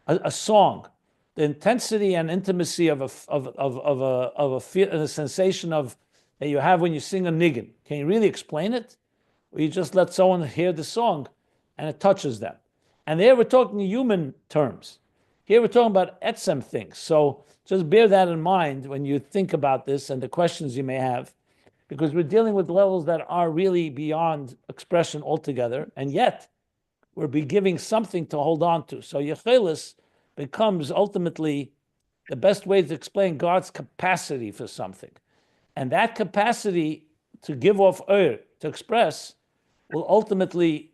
A song, the intensity and intimacy of a sensation of that you have when you sing a niggin. Can you really explain it? Or you just let someone hear the song and it touches them? And there we're talking human terms. Here we're talking about Etzem things. So just bear that in mind when you think about this and the questions you may have, because we're dealing with levels that are really beyond expression altogether, and yet we're be giving something to hold on to. So Yecholes becomes ultimately the best way to explain God's capacity for something. And that capacity to give off to express, will ultimately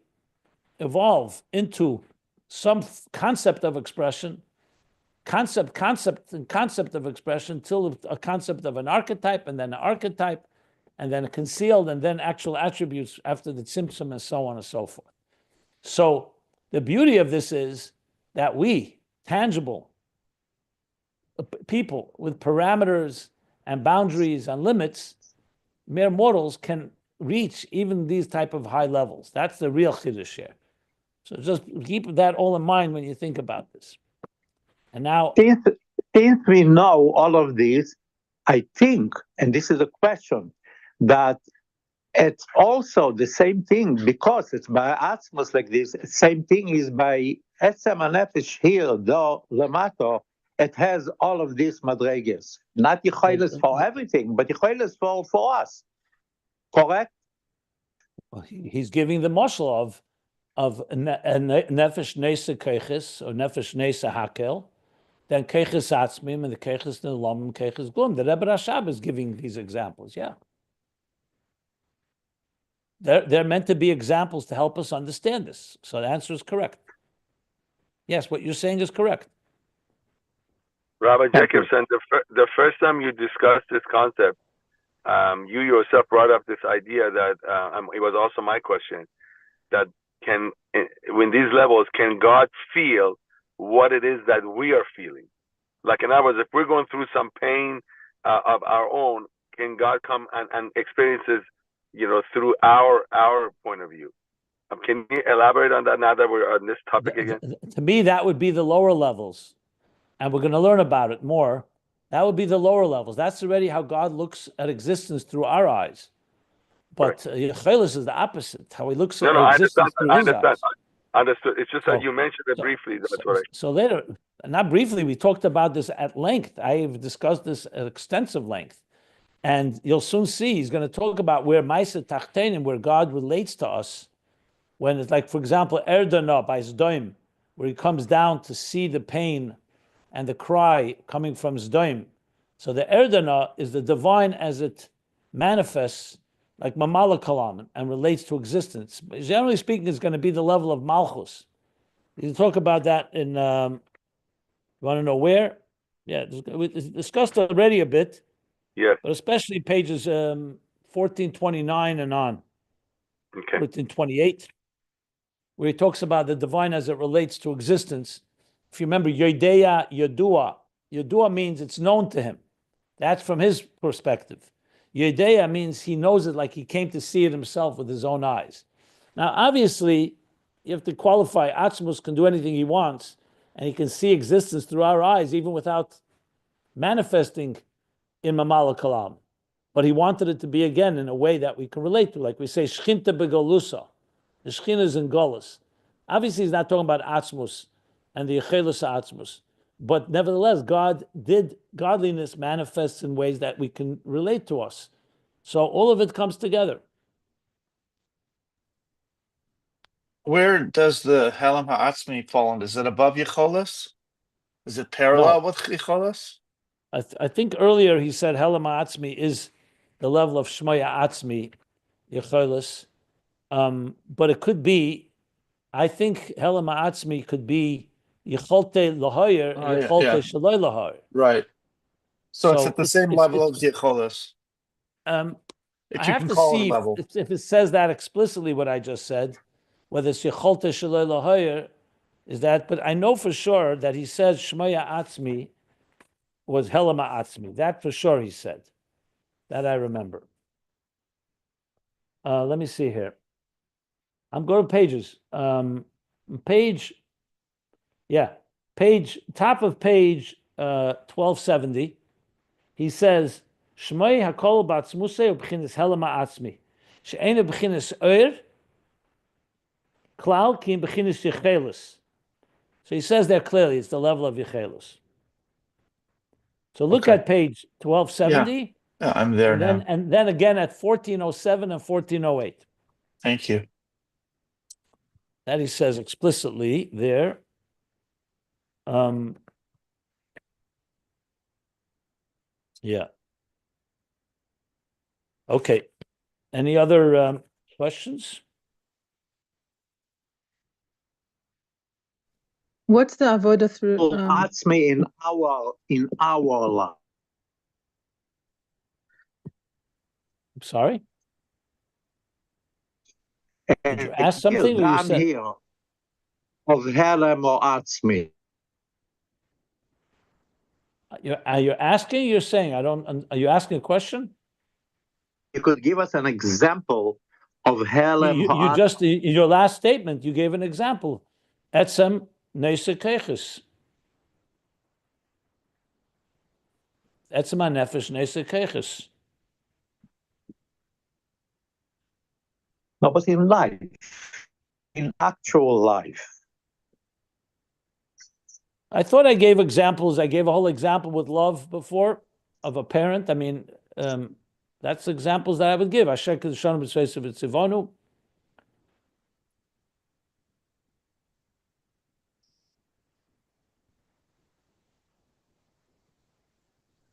evolve into some concept of expression, concept of expression, till a concept of an archetype, and then an archetype, and then a concealed, and then actual attributes after the tzimtzum, and so on and so forth. So the beauty of this is that we, tangible people with parameters and boundaries and limits, mere mortals can reach even these type of high levels. That's the real chiddush here. So just keep that all in mind when you think about this. And now, since we know all of this, I think, and this is a question, that it's also the same thing, because it's by Atzmus like this, same thing is by Etzem HaNefesh here, though Lamato, it has all of these madreges. Not Yecholes for everything, but Yecholes for us. Correct? He's giving the mashal of nefesh nesa keiches, or nefesh nesa hakel, then keiches atzmim, and the keiches nelamim, keiches glum. The Rebbe Rashab is giving these examples, yeah. They're meant to be examples to help us understand this. So the answer is correct. Yes, what you're saying is correct. Rabbi Jacobson, the first time you discussed this concept, you yourself brought up this idea that it was also my question, that when these levels, can God feel what it is that we are feeling? Like, in other words, if we're going through some pain of our own, can God come and experiences, through our point of view? Can you elaborate on that now that we're on this topic again? To me, that would be the lower levels. And we're going to learn about it more. That would be the lower levels. That's already how God looks at existence through our eyes. But Yecholes is the opposite, how he looks at existence through his eyes. Understood. It's just that you mentioned it briefly. That's what so later, not briefly, we talked about this at length. I've discussed this at extensive length. And you'll soon see, he's going to talk about where Maisa Tachtonim, where God relates to us, when it's like, for example, Erdana by Zdoim, where he comes down to see the pain and the cry coming from Zdoim. So the Erdana is the divine as it manifests like Mamala Kalam and relates to existence. But generally speaking, it's going to be the level of Malchus. You talk about that in, you want to know where? Yeah, we discussed already a bit. Yeah. But especially pages 1429 and on. Okay. 1428, where he talks about the divine as it relates to existence. If you remember, Yodeya Yodua. Yodua means it's known to him. That's from his perspective. Yodeya means he knows it like he came to see it himself with his own eyes. Now, obviously, you have to qualify. Atzmus can do anything he wants, and he can see existence through our eyes, even without manifesting in Mamala Kalam. But he wanted it to be, again, in a way that we can relate to. Like we say, Shchinta Begalusa. The Shchinta is in Golus. Obviously, he's not talking about Atzmus and the Yecholes Atzmus. But nevertheless, godliness manifests in ways that we can relate to us. So all of it comes together. Where does the Shem HaAtzmi fall in? Is it above Yecholes? Is it parallel with Yecholes? I think earlier he said Shem HaAtzmi is the level of Shem HaAtzmi, Yecholes. But it could be, I think Shem HaAtzmi could be Yecholte Lahoyer, Yecholte Shaloi Lahoyer. Right. So it's at the same level as Yecholes. I have to see if it says that explicitly, what I just said, whether it's Yecholte Shaloi Lahoyer, is that, but I know for sure that he says Shem HaAtzmi was Shem HaAtzmi. That for sure he said. That I remember. Let me see here. I'm going to pages. Page, top of page 1270. He says, Shmei hakol ba'atzmusei u'b'chinas Shem HaAtzmi. She'ena b'chinas klal ki b'chinas Yecholes. So he says there clearly, it's the level of Yecholes. So look Okay. at page 1270. Yeah, I'm there now. And then again at 1407 and 1408. Thank you. That he says explicitly there. Yeah. Okay. Any other questions? What's the avoda through? Atzmi in our life. I'm sorry. Did you ask Here, something? Or you down said here of Helem or Atzmi. are you asking? You're saying I don't. Are you asking a question? You could give us an example of Helem You just in your last statement you gave an example. Etzem nesekechus. Etzem HaNefesh nesekechus. No, but in life, in actual life. I thought I gave examples. I gave a whole example with love before of a parent. I mean, that's examples that I would give. Asher Kedushanim B'Tzveisav V'Tzivonu.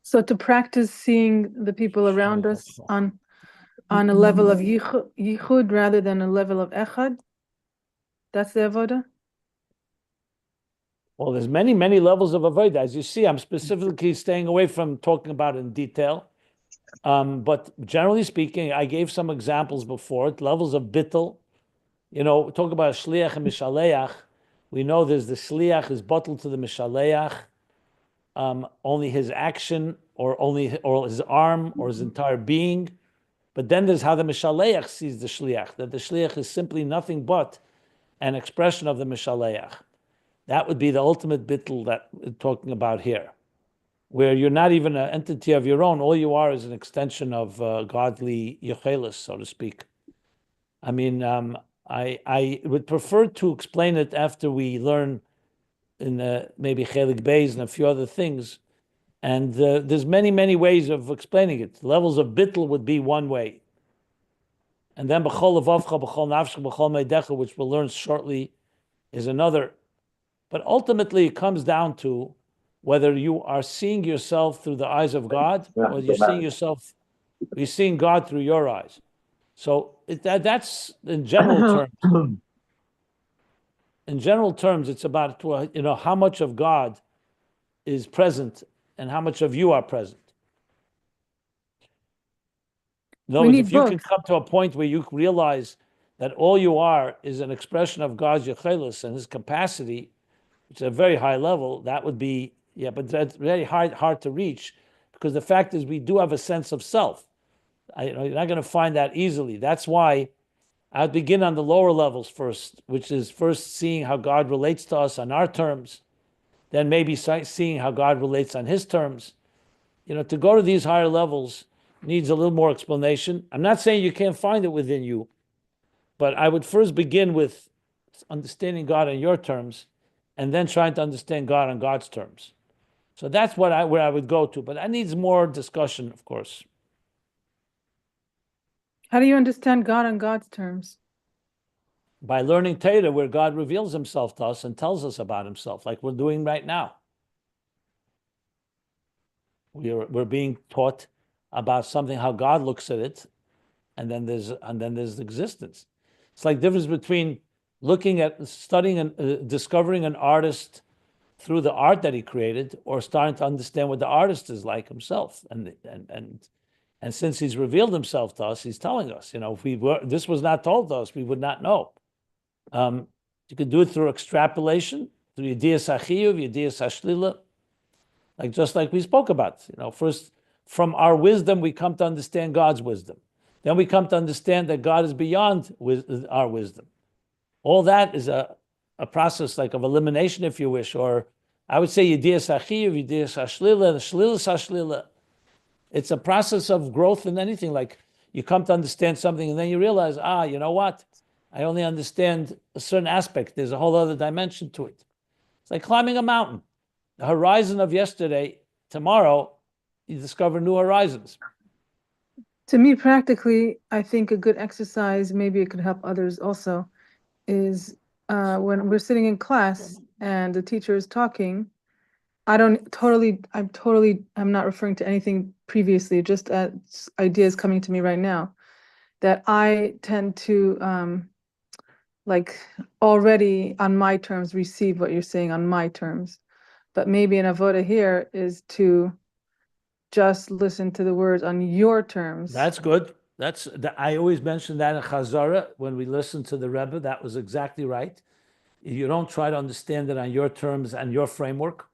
So to practice seeing the people around us on a level of yichud rather than a level of echad, that's the avoda? Well, there's many, many levels of avodah. As you see, I'm specifically staying away from talking about it in detail. But generally speaking, I gave some examples before. Levels of bittul. You know, talk about shliach and mishaleach. We know there's the shliach is bottled to the mishaleach. Only his action, or his arm, or his entire being. But then there's how the mishaleach sees the shliach. That the shliach is simply nothing but an expression of the mishaleach. That would be the ultimate bittul that we're talking about here, where you're not even an entity of your own. All you are is an extension of godly Yecholes, so to speak. I mean, I would prefer to explain it after we learn in maybe Ayin Beis and a few other things. And there's many, many ways of explaining it. Levels of bittul would be one way. And then b'chol levavcha, b'chol nafshcha, b'chol meidecha, which we'll learn shortly, is another. But ultimately, it comes down to whether you are seeing yourself through the eyes of God, or you're seeing God through your eyes. So that's in general terms. In general terms, it's about how much of God is present and how much of you are present. In other words, if you can come to a point where you realize that all you are is an expression of God's Yecholes and His capacity, which is a very high level, that would be, but that's very hard to reach, because the fact is we do have a sense of self. You're not going to find that easily. That's why I'd begin on the lower levels first, which is first seeing how God relates to us on our terms, then maybe seeing how God relates on His terms. To go to these higher levels needs a little more explanation. I'm not saying you can't find it within you, but I would first begin with understanding God on your terms, and then trying to understand God on God's terms. So that's where I would go to, but that needs more discussion, of course. How do you understand God on God's terms? By learning Torah, where God reveals Himself to us and tells us about Himself, like we're doing right now. We're being taught about something, how God looks at it, and then there's existence. It's like the difference between looking at, studying and discovering an artist through the art that he created, or starting to understand what the artist is like himself. And since he's revealed himself to us, he's telling us, if this was not told to us, we would not know. You could do it through extrapolation, through Yediyas HaChiyuv, Yediyas HaShlila, just like we spoke about. First, from our wisdom, we come to understand God's wisdom. Then we come to understand that God is beyond our wisdom. All that is a process like of elimination, if you wish, or I would say yediyas achiv, yediyas hashlila, shlilas hashlila. It's a process of growth in anything. Like you come to understand something and then you realize, you know what? I only understand a certain aspect. There's a whole other dimension to it. It's like climbing a mountain. The horizon of yesterday, tomorrow, you discover new horizons. To me, practically, I think a good exercise, maybe it could help others also, is when we're sitting in class and the teacher is talking, I'm not referring to anything previously, just ideas coming to me right now, that I tend to like already on my terms receive what you're saying on my terms. But maybe an avoda here is to just listen to the words on your terms. That's good. I always mention that in Chazara when we listen to the Rebbe. That was exactly right. You don't try to understand it on your terms and your framework.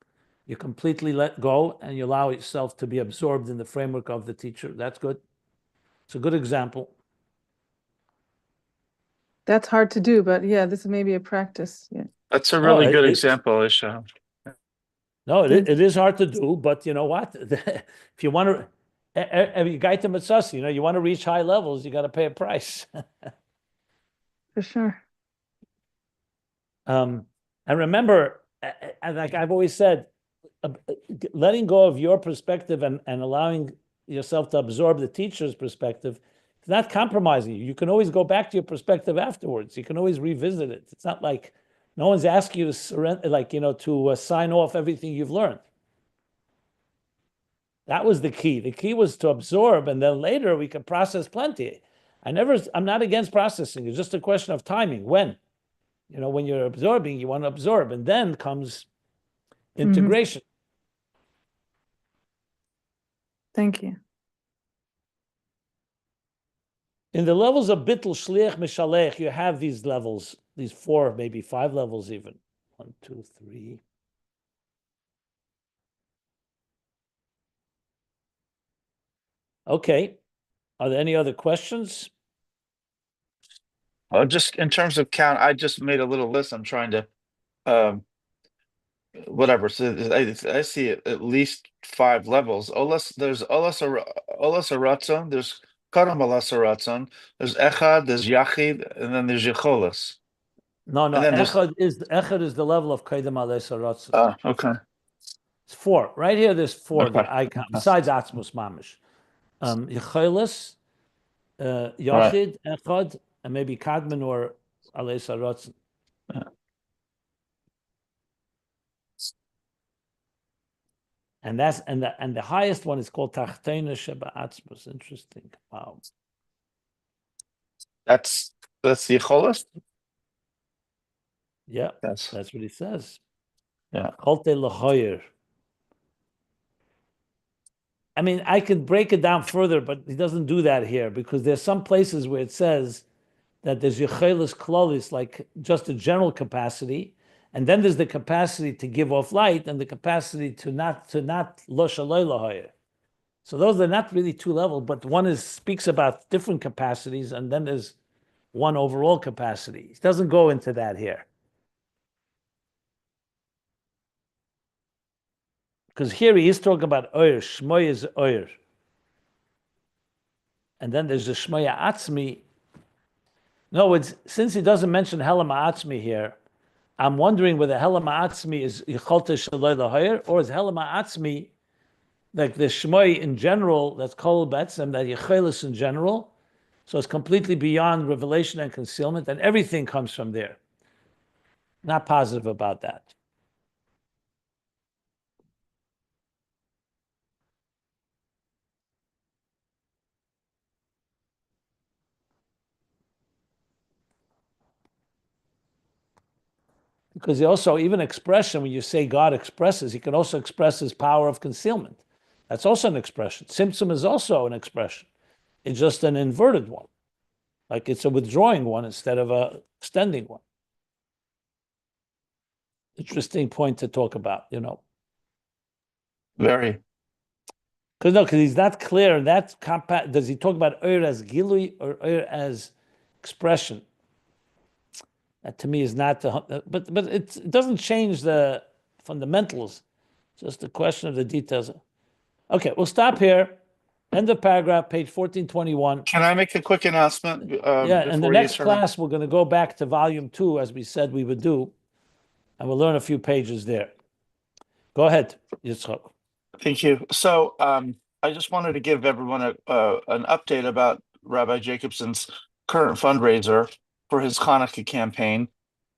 You completely let go and you allow yourself to be absorbed in the framework of the teacher. That's good. It's a good example. That's hard to do, but yeah, this is maybe a practice. Yeah. That's a really good example, Isha. No, it is hard to do, but you know what? If you want to, you want to reach high levels, you got to pay a price. For sure. And remember, like I've always said, letting go of your perspective and allowing yourself to absorb the teacher's perspective, it's not compromising you. You can always go back to your perspective afterwards. You can always revisit it. It's not like no one's asking you to surrender, to sign off everything you've learned. That was the key. The key was to absorb, and then later we can process plenty. I'm not against processing. It's just a question of timing. When? When you're absorbing, you want to absorb, and then comes integration. Thank you. In the levels of bittul, shliach, mishalech, you have these levels, these 4, maybe 5 levels even. 1, 2, 3. Okay. Are there any other questions? Just in terms of count, I just made a little list. I'm trying to, whatever. So I see at least 5 levels. There's olas aratzon. There's karam olas aratzon. There's echad. There's yachid, and then there's yecholes. No. Echad is the level of kaidem ales aratzon. Okay. It's 4. Right here, there's 4 Okay. that I count, besides Atzmus mamish. Yecholes, yachid, echad, and maybe kadman or ales aratzon. And the highest one is called Tachtonoh She'bAtzmus. Interesting. Wow. That's Yecholes? Yeah, Yes. that's what he says. Yeah. I mean, I could break it down further, but he doesn't do that here because there's some places where it says that there's Yecholes klolis, like just a general capacity, and then there's the capacity to give off light and the capacity to not lo shaloi lahoyer. So those are not really 2 levels, but one speaks about different capacities, and then there's one overall capacity. He doesn't go into that here. Because here he is talking about oyer, shmoy is oyer. And then there's the Shem HaAtzmi. No, since he doesn't mention Shem HaAtzmi here, I'm wondering whether Shem HaAtzmi is Yecholes Shaloi Lahoyer, or is Shem HaAtzmi like the Shmoy in general, that's called Etzem, that Yecholes in general. So it's completely beyond revelation and concealment, and everything comes from there. Not positive about that. Because he also, even expression, when you say God expresses, he can also express his power of concealment. That's also an expression. Tzimtzum is also an expression. It's just an inverted one. Like it's a withdrawing one instead of a extending one. Interesting point to talk about, Very. Because he's not clear. Does he talk about Oyer as Gilui or Oyer as expression? That to me is not but it doesn't change the fundamentals. Just a question of the details. Okay, we'll stop here. End of paragraph, page 1421. Can I make a quick announcement? Yeah, and the before you next start? class, we're going to go back to volume 2, as we said we would do, and we'll learn a few pages there. Go ahead, Yitzchak. Thank you. So I just wanted to give everyone an update about Rabbi Jacobson's current fundraiser for his Hanukkah campaign.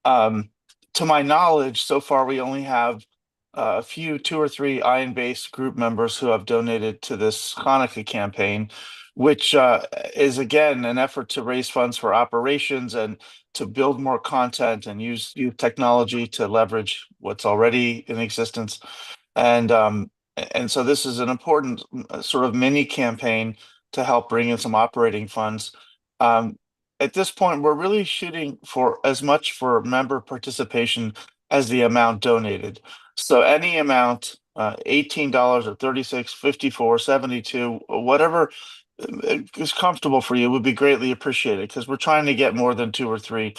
To my knowledge, so far we only have a few, 2 or 3 Ayin Beis group members who have donated to this Hanukkah campaign, which is again an effort to raise funds for operations and to build more content and use technology to leverage what's already in existence. And so this is an important sort of mini campaign to help bring in some operating funds. At this point, we're really shooting for as much for member participation as the amount donated. So any amount, $18 or 36, 54, 72, whatever is comfortable for you would be greatly appreciated, because we're trying to get more than 2 or 3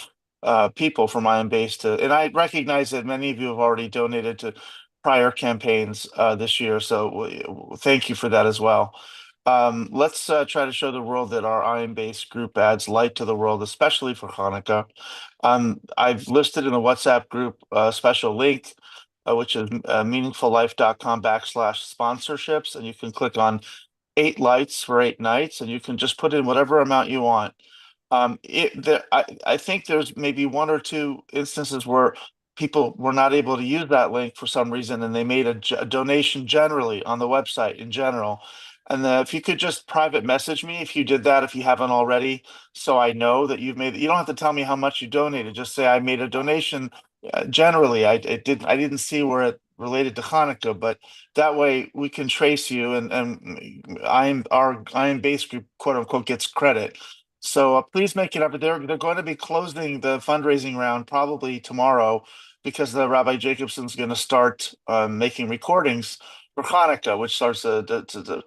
people from Ayin Beis to, and I recognize that many of you have already donated to prior campaigns this year, so thank you for that as well. Let's try to show the world that our Ayin Beis group adds light to the world, especially for Hanukkah. I've listed in the WhatsApp group a special link, which is meaningfullife.com/sponsorships, and you can click on 8 lights for 8 nights, and you can just put in whatever amount you want. I think there's maybe 1 or 2 instances where people were not able to use that link for some reason, and they made a donation generally on the website in general. And if you could just private message me if you did that, if you haven't already, so I know that you've made it. You don't have to tell me how much you donated. Just say I made a donation generally. I didn't see where it related to Hanukkah, but that way we can trace you, and our Ayin Beis group, quote unquote, gets credit. So please make it up. They're going to be closing the fundraising round probably tomorrow, because the Rabbi Jacobson's going to start making recordings for Hanukkah, which starts the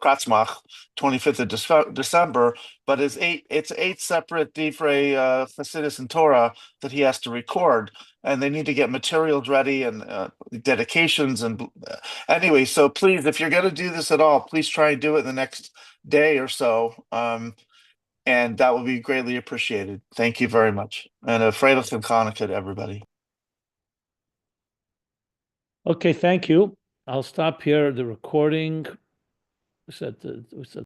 Kratzmach, 25th of December. But it's eight separate Divrei Chassidus and Torah that he has to record, and they need to get materials ready and dedications and anyway. So please, if you're going to do this at all, please try and do it in the next day or so. And that will be greatly appreciated. Thank you very much. And a Freilich and Hanukkah to everybody. Okay, thank you. I'll stop here the recording. We said